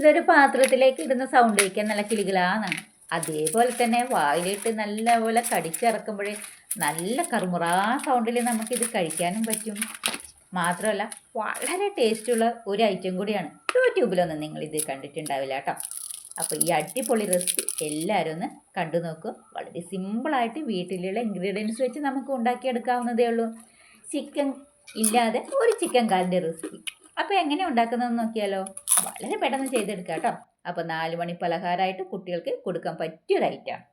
ഇതൊരു പാത്രത്തിലേക്ക് ഇടുന്ന സൗണ്ട് കേൾക്കാൻ നല്ല കിലുകിലാന്നാണ്. അതേപോലെ തന്നെ വായിലിട്ട് നല്ലപോലെ കടിച്ചിറക്കുമ്പോഴേ നല്ല കറുമുറാ സൗണ്ടിൽ നമുക്കിത് കഴിക്കാനും പറ്റും. മാത്രമല്ല വളരെ ടേസ്റ്റുള്ള ഒരു ഐറ്റം കൂടിയാണ്. യൂട്യൂബിലൊന്നും നിങ്ങളിത് കണ്ടിട്ടുണ്ടാവില്ല കേട്ടോ. അപ്പോൾ ഈ അടിപൊളി റെസിപ്പി എല്ലാവരും ഒന്ന് കണ്ടു നോക്കൂ. വളരെ സിമ്പിളായിട്ട് വീട്ടിലുള്ള ഇൻഗ്രീഡിയൻസ് വെച്ച് നമുക്ക് ഉണ്ടാക്കിയെടുക്കാവുന്നതേ ഉള്ളൂ. ചിക്കൻ ഇല്ലാതെ ഒരു ചിക്കൻ കാലിൻ്റെ റെസിപ്പി. അപ്പോൾ എങ്ങനെ ഉണ്ടാക്കുന്നതെന്ന് നോക്കിയാലോ. വളരെ പെട്ടെന്ന് ചെയ്തെടുക്കാം കേട്ടോ. അപ്പോൾ 4 മണി പലഹാരമായിട്ട് കുട്ടികൾക്ക് കൊടുക്കാൻ പറ്റിയൊരു ഐറ്റമാണ്.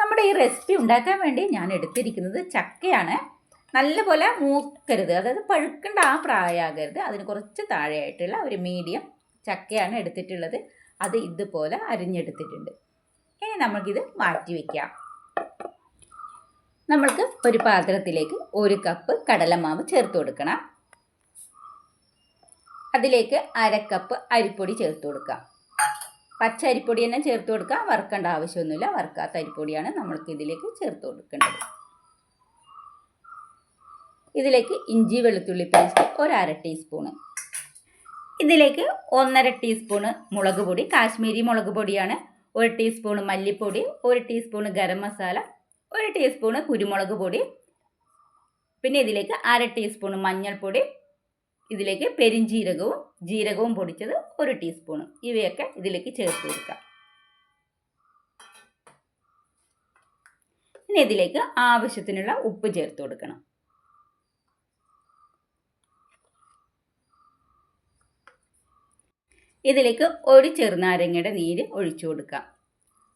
നമ്മുടെ ഈ റെസിപ്പി ഉണ്ടാക്കാൻ വേണ്ടി ഞാൻ എടുത്തിരിക്കുന്നത് ചക്കയാണ്. നല്ലപോലെ മൂക്കരുത്, അതായത് പഴുക്കേണ്ട ആ പ്രായമാകരുത്, അതിന് കുറച്ച് താഴെയായിട്ടുള്ള ഒരു മീഡിയം ചക്കയാണ് എടുത്തിട്ടുള്ളത്. അത് ഇതുപോലെ അരിഞ്ഞെടുത്തിട്ടുണ്ട്. ഇനി നമുക്കിത് മാറ്റി വയ്ക്കാം. നമ്മൾക്ക് ഒരു പാത്രത്തിലേക്ക് 1 കപ്പ് കടലമാവ് ചേർത്ത് കൊടുക്കണം. അതിലേക്ക് 1/2 കപ്പ് അരിപ്പൊടി ചേർത്ത് കൊടുക്കാം. പച്ച അരിപ്പൊടി തന്നെ ചേർത്ത് കൊടുക്കാം, വറുക്കേണ്ട ആവശ്യമൊന്നുമില്ല. വറുക്കാത്ത അരിപ്പൊടിയാണ് നമ്മൾക്ക് ഇതിലേക്ക് ചേർത്ത് കൊടുക്കേണ്ടത്. ഇതിലേക്ക് ഇഞ്ചി വെളുത്തുള്ളി പേസ്റ്റ് 1/2 ടീസ്പൂണ്. ഇതിലേക്ക് 1/2 ടീസ്പൂണ് മുളക് പൊടി, കാശ്മീരി മുളക് പൊടിയാണ്. 1 ടീസ്പൂണ് മല്ലിപ്പൊടി, 1 ടീസ്പൂണ് ഗരം മസാല, 1 ടീസ്പൂണ് കുരുമുളക് പൊടി. പിന്നെ ഇതിലേക്ക് 1/2 ടീസ്പൂണ് മഞ്ഞൾപ്പൊടി. ഇതിലേക്ക് പെരിഞ്ജീരകവും ജീരകവും പൊടിച്ചത് 1 ടീസ്പൂണ്. ഇവയൊക്കെ ഇതിലേക്ക് ചേർത്ത് കൊടുക്കാം. ഇനി ഇതിലേക്ക് ആവശ്യത്തിനുള്ള ഉപ്പ് ചേർത്ത് കൊടുക്കണം. ഇതിലേക്ക് 1 ചെറുനാരങ്ങയുടെ നീര് ഒഴിച്ചു കൊടുക്കാം.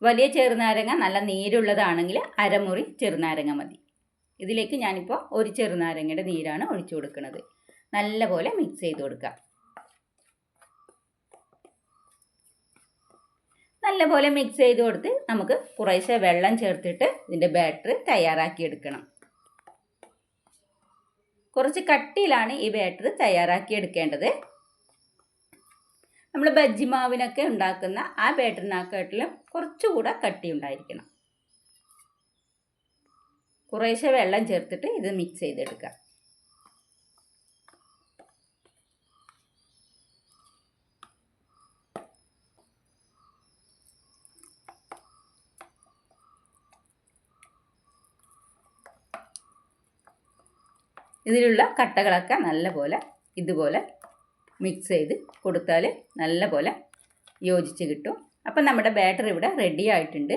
വലിയ ചെറുനാരങ്ങ നല്ല നീരുള്ളതാണെങ്കിൽ അരമുറി ചെറുനാരങ്ങ മതി. ഇതിലേക്ക് ഞാനിപ്പോൾ 1 ചെറുനാരങ്ങയുടെ നീരാണ് ഒഴിച്ചു കൊടുക്കുന്നത്. നല്ലപോലെ മിക്സ് ചെയ്ത് കൊടുക്കാം. നല്ലപോലെ മിക്സ് ചെയ്ത് കൊടുത്ത് നമുക്ക് കുറേശ്ശെ വെള്ളം ചേർത്തിട്ട് ഇതിൻ്റെ ബാറ്റർ തയ്യാറാക്കി എടുക്കണം. കുറച്ച് കട്ടിയിലാണ് ഈ ബാറ്റർ തയ്യാറാക്കി എടുക്കേണ്ടത്. നമ്മൾ ബജ്ജി മാവിനൊക്കെ ഉണ്ടാക്കുന്ന ആ ബാറ്ററിനെക്കാട്ടിലും കുറച്ചുകൂടെ കട്ടി ഉണ്ടായിരിക്കണം. കുറേശ്ശെ വെള്ളം ചേർത്തിട്ട് ഇത് മിക്സ് ചെയ്തെടുക്കാം. ഇതിലുള്ള കട്ടകളൊക്കെ നല്ലപോലെ ഇതുപോലെ മിക്സ് ചെയ്ത് കൊടുത്താൽ നല്ലപോലെ യോജിച്ച് കിട്ടും. അപ്പം നമ്മുടെ ബാറ്റർ ഇവിടെ റെഡി ആയിട്ടുണ്ട്.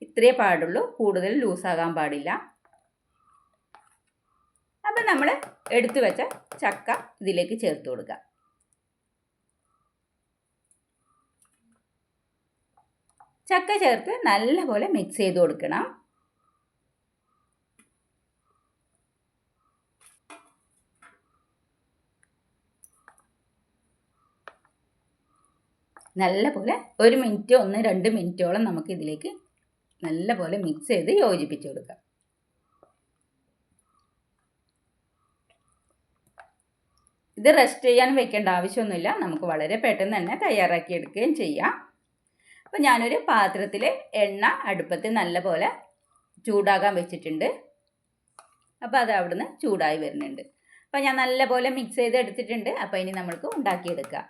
ഇത്രയേ പാടുള്ളൂ, കൂടുതൽ ലൂസാകാൻ പാടില്ല. അപ്പം നമ്മൾ എടുത്തു വെച്ച ചക്ക ഇതിലേക്ക് ചേർത്ത് കൊടുക്കാം. ചക്ക ചേർത്ത് നല്ലപോലെ മിക്സ് ചെയ്ത് കൊടുക്കണം. നല്ലപോലെ 1 മിനിറ്റ് 1-2 മിനിറ്റോളം നമുക്ക് ഇതിലേക്ക് നല്ലപോലെ മിക്സ് ചെയ്ത് യോജിപ്പിച്ച് കൊടുക്കാം. ഇത് റെസ്റ്റ് ചെയ്യാൻ വെക്കേണ്ട ആവശ്യമൊന്നുമില്ല, നമുക്ക് വളരെ പെട്ടെന്ന് തന്നെ തയ്യാറാക്കി എടുക്കുകയും ചെയ്യാം. അപ്പോൾ ഞാനൊരു പാത്രത്തിൽ എണ്ണ അടുപ്പത്ത് നല്ലപോലെ ചൂടാകാൻ വെച്ചിട്ടുണ്ട്. അപ്പോൾ അത് അവിടുന്ന് ചൂടായി വരുന്നുണ്ട്. അപ്പോൾ ഞാൻ നല്ലപോലെ മിക്സ് ചെയ്ത് എടുത്തിട്ടുണ്ട്. അപ്പോൾ ഇനി നമ്മൾക്ക് ഉണ്ടാക്കിയെടുക്കാം.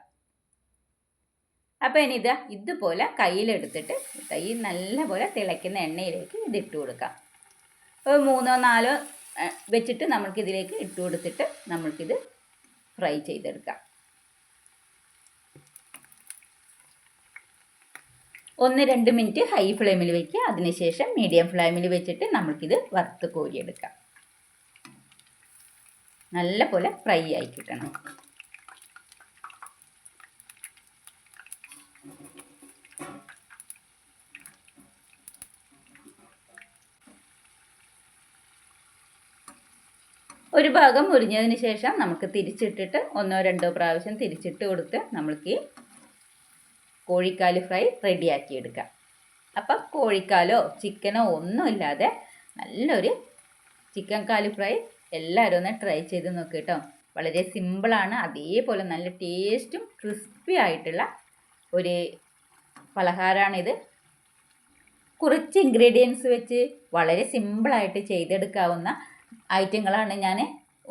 അപ്പോൾ ഇനി ഇതുപോലെ കയ്യിലെടുത്തിട്ട് ഈ നല്ലപോലെ തിളയ്ക്കുന്ന എണ്ണയിലേക്ക് ഇതിട്ട് കൊടുക്കാം. അപ്പോൾ 3-4 വെച്ചിട്ട് നമ്മൾക്കിതിലേക്ക് ഇട്ട് കൊടുത്തിട്ട് നമ്മൾക്കിത് ഫ്രൈ ചെയ്തെടുക്കാം. 1-2 മിനിറ്റ് ഹൈ ഫ്ലെയിമിൽ വയ്ക്കുക. അതിനുശേഷം മീഡിയം ഫ്ലെയിമിൽ വെച്ചിട്ട് നമ്മൾക്കിത് വറുത്ത് കോരിയെടുക്കാം. നല്ലപോലെ ഫ്രൈ ആയി കിട്ടണം. ഒരു ഭാഗം മുരിഞ്ഞതിന് ശേഷം നമുക്ക് തിരിച്ചിട്ടിട്ട് 1-2 പ്രാവശ്യം തിരിച്ചിട്ട് കൊടുത്ത് നമ്മൾക്ക് കോഴിക്കാല് ഫ്രൈ റെഡിയാക്കി എടുക്കാം. അപ്പം കോഴിക്കാലോ ചിക്കനോ ഒന്നുമില്ലാതെ നല്ലൊരു ചിക്കൻ കാല് ഫ്രൈ എല്ലാവരും ഒന്ന് ട്രൈ ചെയ്ത് നോക്കുക കേട്ടോ. വളരെ സിമ്പിളാണ്, അതേപോലെ നല്ല ടേസ്റ്റും ക്രിസ്പി ആയിട്ടുള്ള ഒരു പലഹാരമാണിത്. കുറച്ച് ഇൻഗ്രീഡിയൻസ് വെച്ച് വളരെ സിമ്പിളായിട്ട് ചെയ്തെടുക്കാവുന്ന ഐറ്റങ്ങളാണ് ഞാൻ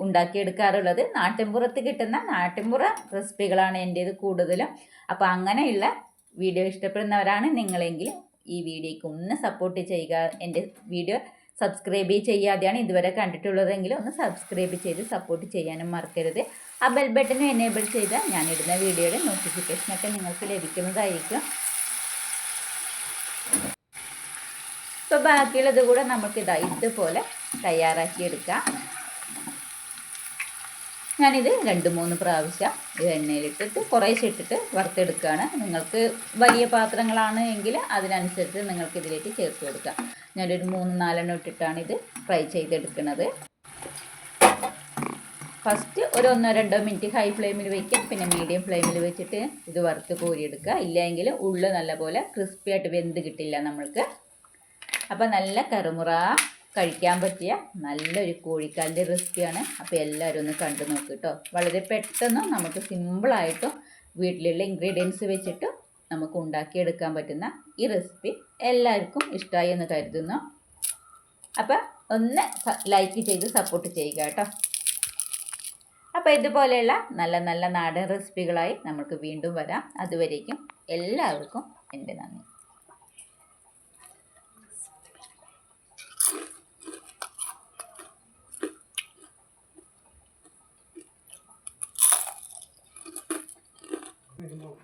ഉണ്ടാക്കിയെടുക്കാറുള്ളത്. നാട്ടിൻപുറത്ത് കിട്ടുന്ന നാട്ടിൻപുറ റെസിപ്പികളാണ് എൻ്റേത് കൂടുതലും. അപ്പോൾ അങ്ങനെയുള്ള വീഡിയോ ഇഷ്ടപ്പെടുന്നവരാണ് നിങ്ങളെങ്കിൽ ഈ വീഡിയോയ്ക്ക് ഒന്ന് സപ്പോർട്ട് ചെയ്യുക. എൻ്റെ വീഡിയോ സബ്സ്ക്രൈബ് ചെയ്യാതെയാണ് ഇതുവരെ കണ്ടിട്ടുള്ളതെങ്കിൽ ഒന്ന് സബ്സ്ക്രൈബ് ചെയ്ത് സപ്പോർട്ട് ചെയ്യാനും മറക്കരുത്. ആ ബെൽ ബട്ടനും എനേബിൾ ചെയ്താൽ ഞാനിടുന്ന വീഡിയോയുടെ നോട്ടിഫിക്കേഷനൊക്കെ നിങ്ങൾക്ക് ലഭിക്കുന്നതായിരിക്കും. ഇപ്പോൾ ബാക്കിയുള്ളത് കൂടെ നമുക്കിതാ ഇതുപോലെ തയ്യാറാക്കിയെടുക്കാം. ഞാനിത് 2-3 പ്രാവശ്യം എണ്ണയിലിട്ടിട്ട് കുറേശ്ശെ ഇട്ടിട്ട് വറുത്തെടുക്കുകയാണ്. നിങ്ങൾക്ക് വലിയ പാത്രങ്ങളാണ് എങ്കിൽ അതിനനുസരിച്ച് നിങ്ങൾക്ക് ഇതിലേക്ക് ചേർത്ത് കൊടുക്കാം. ഞാനൊരു 3-4 ഇട്ടിട്ടാണ് ഇത് ഫ്രൈ ചെയ്തെടുക്കുന്നത്. ഫസ്റ്റ് ഒരു 1-2 മിനിറ്റ് ഹൈ ഫ്ലെയിമിൽ വയ്ക്കാം, പിന്നെ മീഡിയം ഫ്ലെയിമിൽ വെച്ചിട്ട് ഇത് വറുത്ത് കോരിയെടുക്കുക. ഇല്ലെങ്കിൽ ഉള്ളു നല്ലപോലെ ക്രിസ്പി ആയിട്ട് വെന്ത് കിട്ടില്ല നമ്മൾക്ക്. അപ്പോൾ നല്ല കറുമുറ കഴിക്കാൻ പറ്റിയ നല്ലൊരു കോഴിക്കാലിൻ്റെ റെസിപ്പിയാണ്. അപ്പോൾ എല്ലാവരും ഒന്ന് കണ്ടു നോക്ക് കേട്ടോ. വളരെ പെട്ടെന്ന് നമുക്ക് സിമ്പിളായിട്ടും വീട്ടിലുള്ള ഇൻഗ്രീഡിയൻസ് വെച്ചിട്ട് നമുക്ക് ഉണ്ടാക്കിയെടുക്കാൻ പറ്റുന്ന ഈ റെസിപ്പി എല്ലാവർക്കും ഇഷ്ടമായി എന്ന് കരുതുന്നു. അപ്പോൾ ഒന്ന് ലൈക്ക് ചെയ്ത് സപ്പോർട്ട് ചെയ്യുക കേട്ടോ. അപ്പോൾ ഇതുപോലെയുള്ള നല്ല നല്ല നാടൻ റെസിപ്പികളായി നമുക്ക് വീണ്ടും വരാം. അതുവരേക്കും എല്ലാവർക്കും എൻ്റെ നന്ദി. Minimum.